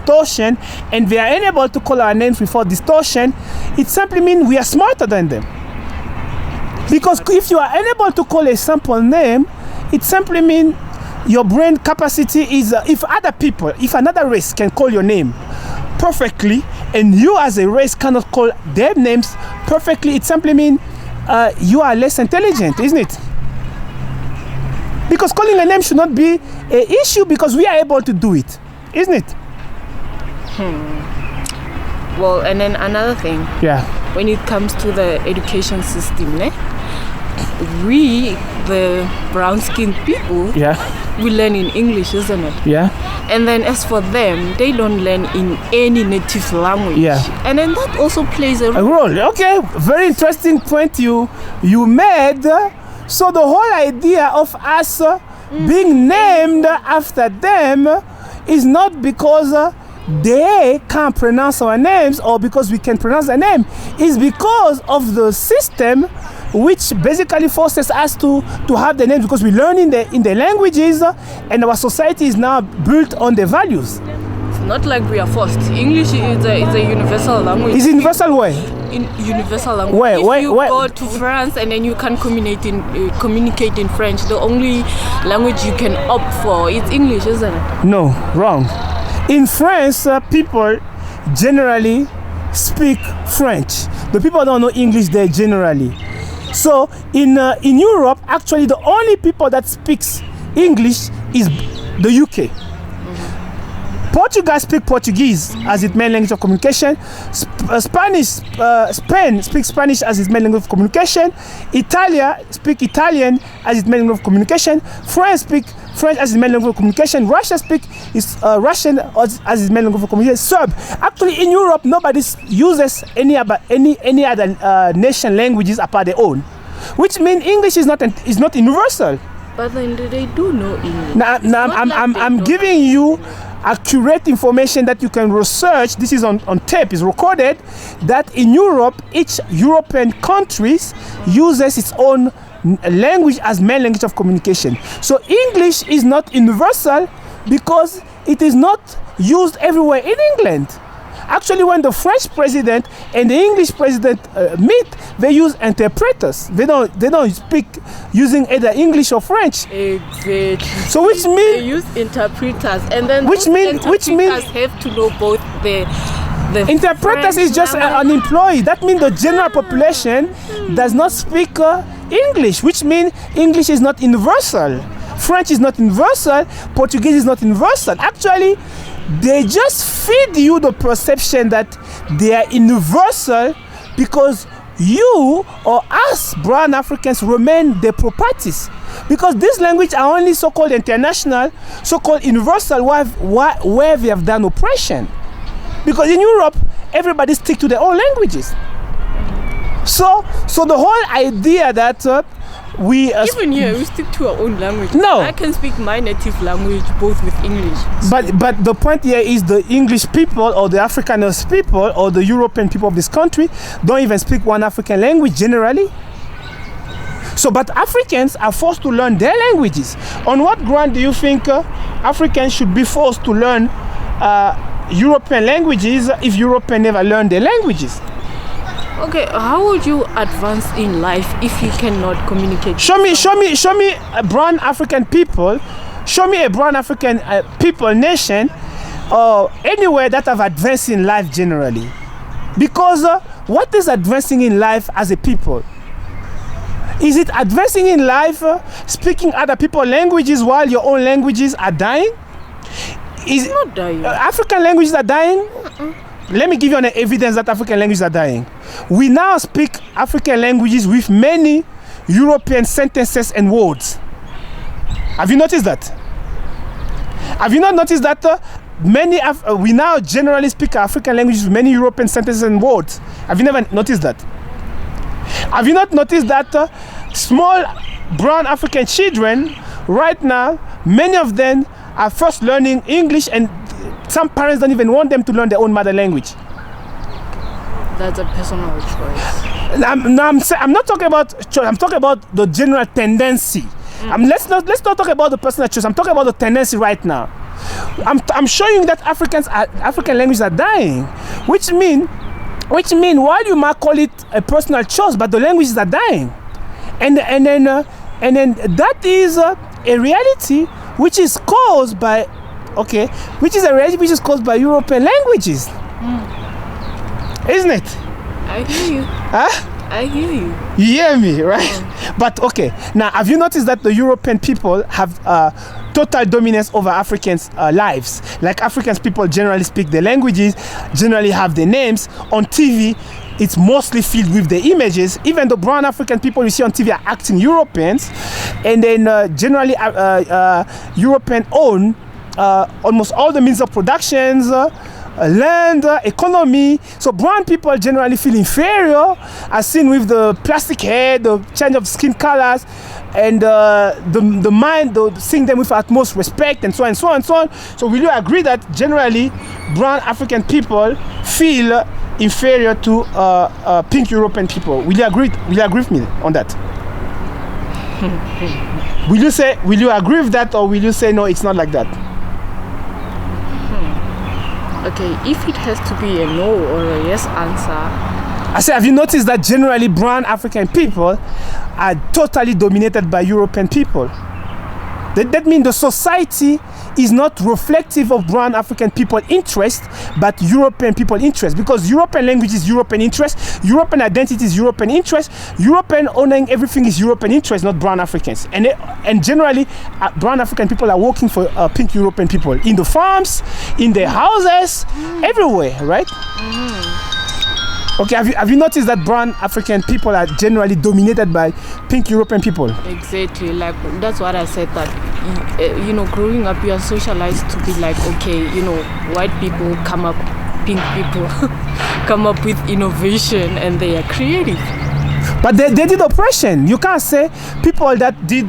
distortion, and they are unable to call our names without distortion, it simply means we are smarter than them. Because if you are unable to call a simple name, it simply means your brain capacity is, if another race can call your name perfectly, and you as a race cannot call their names perfectly, it simply means you are less intelligent, isn't it? Because calling a name should not be an issue because we are able to do it, isn't it? Well, and then another thing. Yeah. When it comes to the education system, we, the brown-skinned people, we learn in English, isn't it? Yeah. And then as for them, they don't learn in any native language. Yeah. And then that also plays a role. Okay, very interesting point you made. So the whole idea of us being named after them is not because they can't pronounce our names or because we can pronounce their name. It's because of the system which basically forces us to have the names, because we learn in the languages, and our society is now built on the values. It's not like we are forced. English is a universal language. It's universal way. In universal language. If you go to France and then you can communicate in French, the only language you can opt for is English, isn't it? No, wrong. In France, people generally speak French. The people don't know English there generally. So in Europe, actually, the only people that speaks English is the UK. Portugal speak Portuguese as its main language of communication. Spain speaks Spanish as its main language of communication. Italy speak Italian as its main language of communication. France speak French as its main language of communication. Russia speak Russian as its main language of communication. Serb. Actually, in Europe, nobody uses any other nation languages apart their own, which means English is not universal. But then they do know English. Now I'm giving you accurate information that you can research. This is on tape, is recorded, that in Europe, each European countries uses its own language as main language of communication. So English is not universal because it is not used everywhere in England. Actually, when the French president and the English president meet, they use interpreters. They don't speak using either English or French. Exactly. So which means they use interpreters, and then which means have to know both the interpreters French is just an employee. That means the general population does not speak English, which means English is not universal. French is not universal. Portuguese is not universal. Actually, they just feed you the perception that they are universal because you or us brown Africans remain their properties. Because these languages are only so-called international, so-called universal, where they have done oppression. Because in Europe, everybody sticks to their own languages. So the whole idea that even here we stick to our own language. No, I can speak my native language both with English. But the point here is the English people or the Afrikaners people or the European people of this country don't even speak one African language generally. So, but Africans are forced to learn their languages. On what ground do you think Africans should be forced to learn European languages if Europeans never learn their languages? Okay, how would you advance in life if you cannot communicate? Show me a brown African people. Show me a brown African people nation or anywhere that have advanced in life generally. Because what is advancing in life as a people? Is it advancing in life speaking other people's languages while your own languages are dying? It's not dying. African languages are dying? Let me give you an evidence that African languages are dying. We now speak African languages with many European sentences and words. Have you noticed that? Have you not noticed that we now generally speak African languages with many European sentences and words? Have you never noticed that? Have you not noticed that small brown African children right now, many of them are first learning English, and some parents don't even want them to learn their own mother language. That's a personal choice. I'm not talking about choice. I'm talking about the general tendency. Let's not talk about the personal choice. I'm talking about the tendency right now. I'm showing that African languages are dying, which mean while you might call it a personal choice, but the languages are dying, and then that is a reality which is caused by European languages, isn't it? I hear you. Huh? I hear you. You hear me, right? But okay, now have you noticed that the European people have total dominance over Africans' lives? Like Africans people generally speak their languages, generally have their names. On TV, it's mostly filled with the images. Even the brown African people you see on TV are acting Europeans. And then generally European own almost all the means of productions, land, economy. So brown people generally feel inferior, as seen with the plastic hair, the change of skin colors, and the mind, seeing them with utmost respect, and so on and so on and so on. So will you agree that generally brown African people feel inferior to pink European people? Will you agree with me on that? Will you agree with that, or will you say no, it's not like that? Okay, if it has to be a no or a yes answer. I say, have you noticed that generally brown African people are totally dominated by European people? That means the society is not reflective of brown African people interest, but European people interest, because European language is European interest, European identity is European interest, European owning everything is European interest, not brown Africans. And generally brown African people are working for pink European people in the farms, in their houses, everywhere, right? Okay, have you noticed that brown African people are generally dominated by pink European people? Exactly, like that's what I said, that growing up you are socialized to be like, okay, white people come up, pink people come up with innovation and they are creative. But they did oppression. You can't say people that did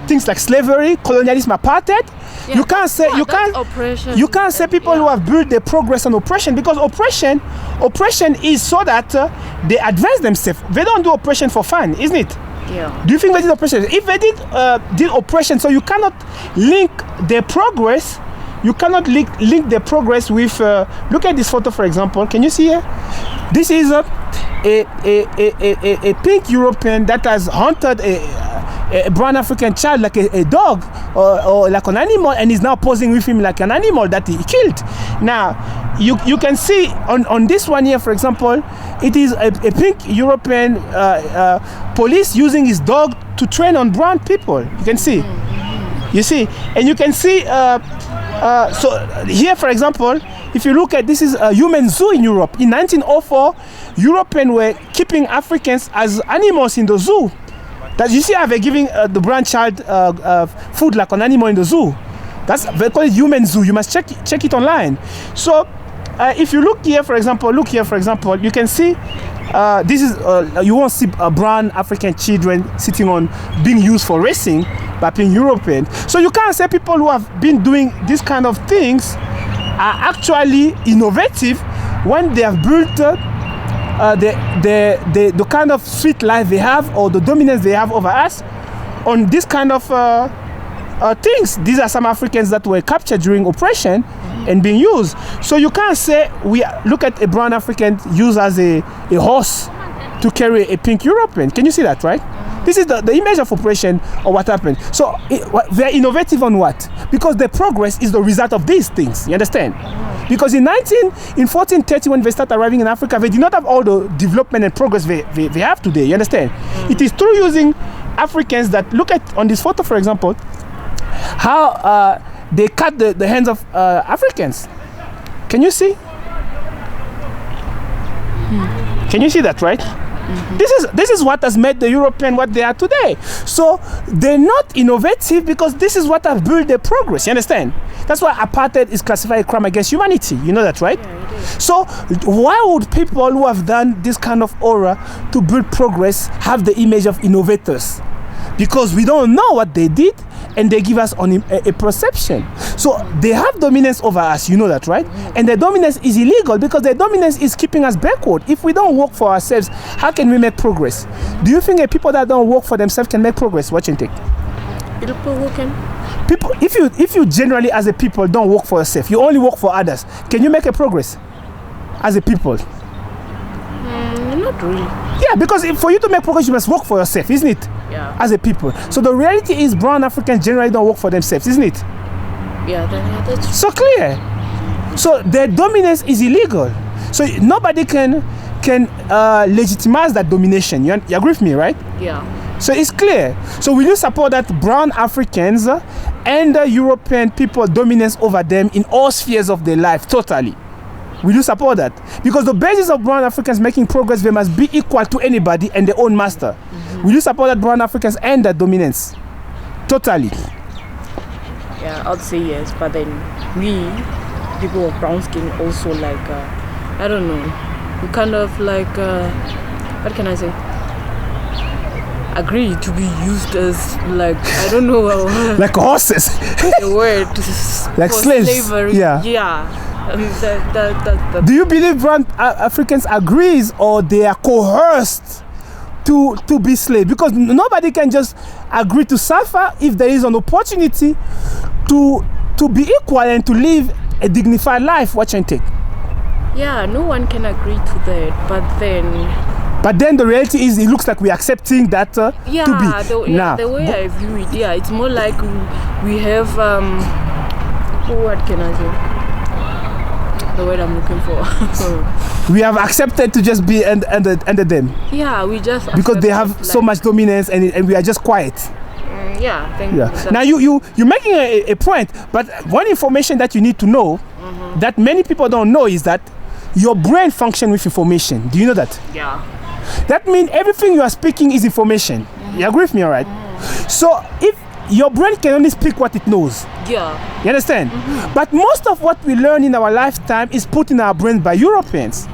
things like slavery, colonialism, apartheid. Yeah, you can't say oppression. You can't say people who have built their progress on oppression, because oppression is so that they advance themselves. They don't do oppression for fun, isn't it? Yeah. Do you think they did oppression? If they did oppression, so you cannot link their progress. You cannot link their progress with. Look at this photo, for example. Can you see here? This is a pink European that has hunted a brown African child like a dog or like an animal, and is now posing with him like an animal that he killed. Now you can see on this one here, for example, it is a pink European police using his dog to train on brown people. You can see, and you can see. So here, for example, if you look at this, is a human zoo in Europe. In 1904, Europeans were keeping Africans as animals in the zoo. That you see how they're giving the brown child food like an animal in the zoo. They call it human zoo. You must check it online. So if you look here, for example, you can see this is you won't see brown African children sitting on being used for racing by being European. So you can't say people who have been doing this kind of things are actually innovative when they have built the kind of sweet life they have, or the dominance they have over us on this kind of things. These are some Africans that were captured during oppression and being used. So you can't say we look at a brown African used as a horse to carry a pink European. Can you see that, right? This is the image of oppression or what happened. So they're innovative on what? Because the progress is the result of these things. You understand? Because in 1430, when they start arriving in Africa, they did not have all the development and progress they have today. You understand? It is through using Africans that, look at on this photo, for example, how they cut the hands of Africans. Can you see? Can you see that, right? This is what has made the European what they are today. So they're not innovative because this is what has built their progress. You understand? That's why apartheid is classified a crime against humanity. You know that, right? Yeah, so why would people who have done this kind of aura to build progress have the image of innovators? Because we don't know what they did, and they give us a perception. So they have dominance over us, you know that, right? And their dominance is illegal because their dominance is keeping us backward. If we don't work for ourselves, how can we make progress? Do you think people that don't work for themselves can make progress? What you think? People, if you generally as a people don't work for yourself, you only work for others, can you make a progress as a people? Not really. Yeah, because for you to make progress, you must work for yourself, isn't it? Yeah. As a people. So the reality is brown Africans generally don't work for themselves, isn't it? Yeah, that's true. So clear. So their dominance is illegal. So nobody can legitimize that domination. You agree with me, right? Yeah. So it's clear. So will you support that brown Africans and European people dominance over them in all spheres of their life totally? Will you support that? Because the basis of brown Africans making progress, they must be equal to anybody and their own master. Will you support that brown Africans end that dominance? Totally. Yeah, I'd say yes, but then we, people of brown skin, also like, I don't know, we kind of like, what can I say? Agree to be used as like, I don't know, like horses. the word, like for slaves. Slavery. Yeah. Yeah. That. Do you believe brown Africans agrees or they are coerced to be slaves? Because nobody can just agree to suffer if there is an opportunity to be equal and to live a dignified life. What you think? Yeah, no one can agree to that, but then the reality is it looks like we're accepting that to be. The way I view it, yeah, it's more like we have what can I say? The word I'm looking for. We have accepted to just be under them. Yeah, we just because they have so much dominance and we are just quiet. Yeah, thank you. Now you're making a point, but one information that you need to know that many people don't know is that your brain functions with information. Do you know that? Yeah. That means everything you are speaking is information. You agree with me, all right? So if your brain can only speak what it knows. Yeah. You understand? But most of what we learn in our lifetime is put in our brains by Europeans.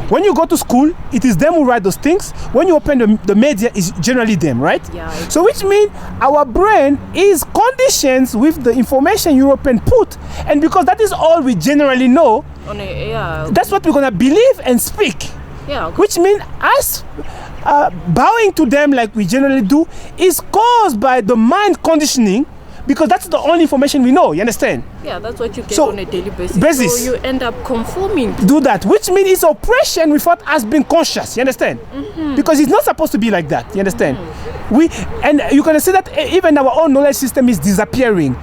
When you go to school, it is them who write those things. When you open the media, it's generally them, right? Yeah. So which means our brain is conditioned with the information European put. And because that is all we generally know, that's what we're going to believe and speak. Yeah. Okay. Which means us bowing to them like we generally do is caused by the mind conditioning, because that's the only information we know. You understand? Yeah, that's what you get on a daily basis. So you end up conforming. Do that, which means it's oppression without us being conscious. You understand? Because it's not supposed to be like that. You understand? And you can see that even our own knowledge system is disappearing.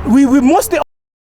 We mostly